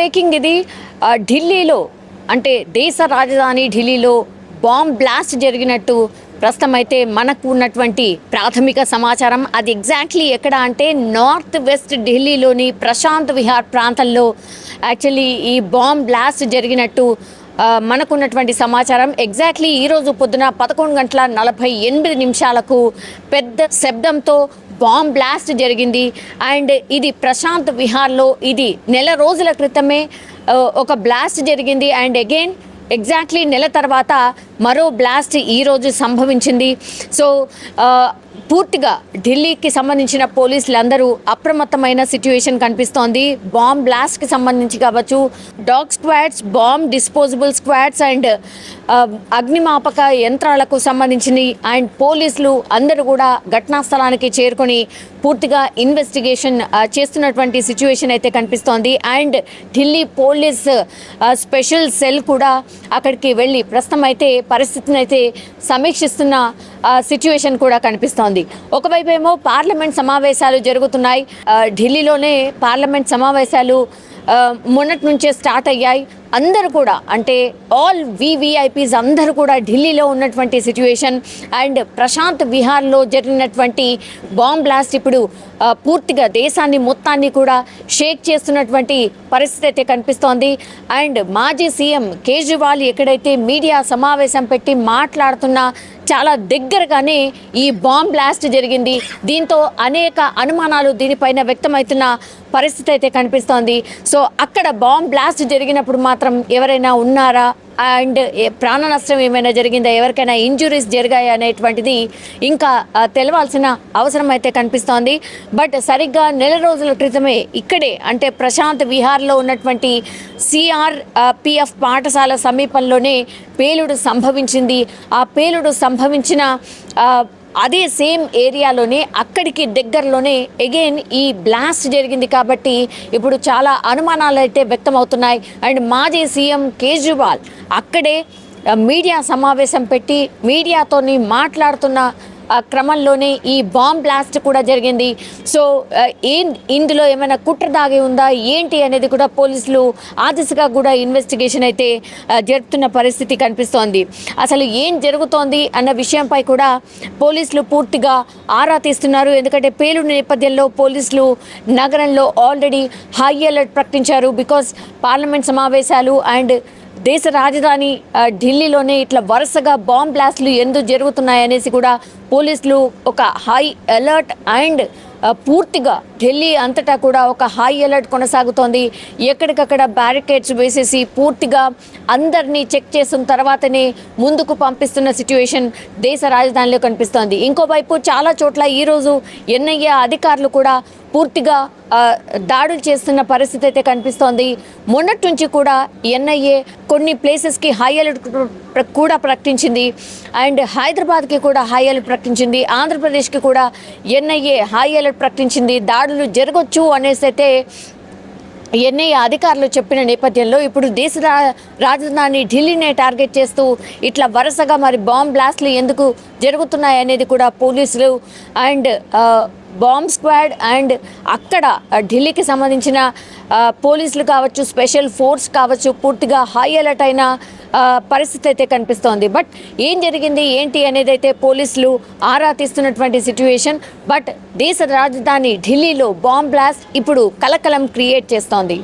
Breaking ఇది ఢిల్లీలో అంటే దేశ రాజధాని ఢిల్లీలో బాంబ్ బ్లాస్ట్ జరిగినట్టు ప్రస్తుతం అయితే మనకు ఉన్నటువంటి ప్రాథమిక సమాచారం. అది ఎగ్జాక్ట్లీ ఎక్కడ అంటే నార్త్ వెస్ట్ ఢిల్లీలోని ప్రశాంత్ విహార్ ప్రాంతంలో యాక్చువల్లీ ఈ బాంబ్ బ్లాస్ట్ జరిగినట్టు మనకున్నటువంటి సమాచారం. ఎగ్జాక్ట్లీ ఈరోజు పొద్దున 11:48 పెద్ద శబ్దంతో బాంబ్ బ్లాస్ట్ జరిగింది. అండ్ ఇది ప్రశాంత్ విహార్లో ఇది నెల రోజుల క్రితమే ఒక బ్లాస్ట్ జరిగింది. అండ్ అగైన్ ఎగ్జాక్ట్లీ నెల తర్వాత మరో బ్లాస్ట్ ఈరోజు సంభవించింది. సో పూర్తిగా ఢిల్లీకి సంబంధించిన పోలీసులందరూ అప్రమత్తమైన సిచ్యువేషన్ కనిపిస్తోంది. బాంబ్ బ్లాస్ట్కి సంబంధించి కావచ్చు, dog squads, bomb disposable squads and అగ్నిమాపక యంత్రాలకు సంబంధించిన అండ్ పోలీసులు అందరూ కూడా ఘటనా స్థలానికి చేరుకొని పూర్తిగా ఇన్వెస్టిగేషన్ చేస్తున్నటువంటి సిచ్యువేషన్ అయితే కనిపిస్తోంది. And Delhi police special cell కూడా అక్కడికి వెళ్ళి ప్రస్తుతం అయితే పరిస్థితిని అయితే సమీక్షిస్తున్న సిచ్యువేషన్ కూడా కనిపిస్తోంది. ఒకవైపు ఏమో పార్లమెంట్ సమావేశాలు జరుగుతున్నాయి. ఢిల్లీలోనే పార్లమెంట్ సమావేశాలు మొన్నటి నుంచే స్టార్ట్ అయ్యాయి. అందరూ కూడా అంటే ఆల్ వివిఐపీస్ అందరూ కూడా ఢిల్లీలో ఉన్నటువంటి సిచ్యువేషన్. అండ్ ప్రశాంత్ విహార్లో జరిగినటువంటి బాంబ్ బ్లాస్ట్ ఇప్పుడు పూర్తిగా దేశాన్ని మొత్తాన్ని కూడా షేక్ చేస్తున్నటువంటి పరిస్థితి అయితే కనిపిస్తోంది. అండ్ మాజీ సీఎం కేజ్రీవాల్ ఎక్కడైతే మీడియా సమావేశం పెట్టి మాట్లాడుతున్నా చాలా దగ్గరగానే ఈ బాంబ్ బ్లాస్ట్ జరిగింది. దీంతో అనేక అనుమానాలు దీనిపైన వ్యక్తమవుతున్న పరిస్థితి అయితే కనిపిస్తోంది. సో అక్కడ బాంబ్ బ్లాస్ట్ జరిగినప్పుడు మాత్రం ఎవరైనా ఉన్నారా అండ్ ప్రాణ నష్టం ఏమైనా జరిగిందా, ఎవరికైనా ఇంజురీస్ జరిగాయి అనేటువంటిది ఇంకా తెలవాల్సిన అవసరం అయితే కనిపిస్తోంది. బట్ సరిగ్గా నెల రోజుల క్రితమే ఇక్కడే అంటే ప్రశాంత్ విహార్లో ఉన్నటువంటి సిఆర్పిఎఫ్ పాఠశాల సమీపంలోనే పేలుడు సంభవించింది. ఆ పేలుడు సంభవించిన అదే సేమ్ ఏరియాలోనే అక్కడికి దగ్గరలోనే అగైన్ ఈ బ్లాస్ట్ జరిగింది. కాబట్టి ఇప్పుడు చాలా అనుమానాలు అయితే వ్యక్తమవుతున్నాయి. అండ్ మాజీ సీఎం కేజ్రీవాల్ అక్కడే మీడియా సమావేశం పెట్టి మీడియాతోని మాట్లాడుతున్న క్రమంలోనే ఈ బాంబ్ బ్లాస్ట్ కూడా జరిగింది. సో ఇందులో ఏమైనా కుట్ర దాగి ఉందా ఏంటి అనేది కూడా పోలీసులు ఆ దిశగా కూడా ఇన్వెస్టిగేషన్ అయితే జరుపుతున్న పరిస్థితి కనిపిస్తోంది. అసలు ఏం జరుగుతోంది అన్న విషయంపై కూడా పోలీసులు పూర్తిగా ఆరా తీస్తున్నారు. ఎందుకంటే పేలుడు నేపథ్యంలో పోలీసులు నగరంలో ఆల్రెడీ హై అలర్ట్ ప్రకటించారు. బికాస్ పార్లమెంట్ సమావేశాలు అండ్ దేశ రాజధాని ఢిల్లీలోనే ఇట్లా వరుసగా బాంబ్ బ్లాస్ట్లు ఎందుకు జరుగుతున్నాయనేసి కూడా పోలీసులు ఒక హై అలర్ట్ అండ్ పూర్తిగా ఢిల్లీ అంతటా కూడా ఒక హై అలర్ట్ కొనసాగుతోంది. ఎక్కడికక్కడ బ్యారికేడ్స్ వేసేసి పూర్తిగా అందరినీ చెక్ చేసిన తర్వాతనే ముందుకు పంపిస్తున్న సిచ్యువేషన్ దేశ రాజధానిలో కనిపిస్తోంది. ఇంకోవైపు చాలా చోట్ల ఈరోజు ఎన్ఐఏ అధికారులు కూడా పూర్తిగా దాడులు చేస్తున్న పరిస్థితి అయితే కనిపిస్తోంది. మొన్నటి నుంచి కూడా ఎన్ఐఏ కొన్ని ప్లేసెస్కి హై అలర్ట్ కూడా ప్రకటించింది. అండ్ హైదరాబాద్కి కూడా హై అలర్ట్ ప్రకటించింది. ఆంధ్రప్రదేశ్కి కూడా ఎన్ఐఏ హై అలర్ట్ ప్రకటించింది. దాడులు జరగవచ్చు అనేసి అయితే ఎన్ఐఏ అధికారులు చెప్పిన నేపథ్యంలో ఇప్పుడు దేశ రాజధాని ఢిల్లీనే టార్గెట్ చేస్తూ ఇట్లా వరుసగా మరి బాంబ్ బ్లాస్ట్లు ఎందుకు జరుగుతున్నాయి అనేది కూడా పోలీసులు అండ్ బాంబ్ స్క్వాడ్ అండ్ అక్కడ ఢిల్లీకి సంబంధించిన పోలీసులు కావచ్చు, స్పెషల్ ఫోర్స్ కావచ్చు, పూర్తిగా హై అలర్ట్ అయిన పరిస్థితి అయితే కనిపిస్తోంది. బట్ ఏం జరిగింది ఏంటి అనేది అయితే పోలీసులు ఆరా తీస్తున్నటువంటి సిచ్యువేషన్. బట్ దేశ రాజధాని ఢిల్లీలో బాంబ్ బ్లాస్ట్ ఇప్పుడు కలకలం క్రియేట్ చేస్తోంది.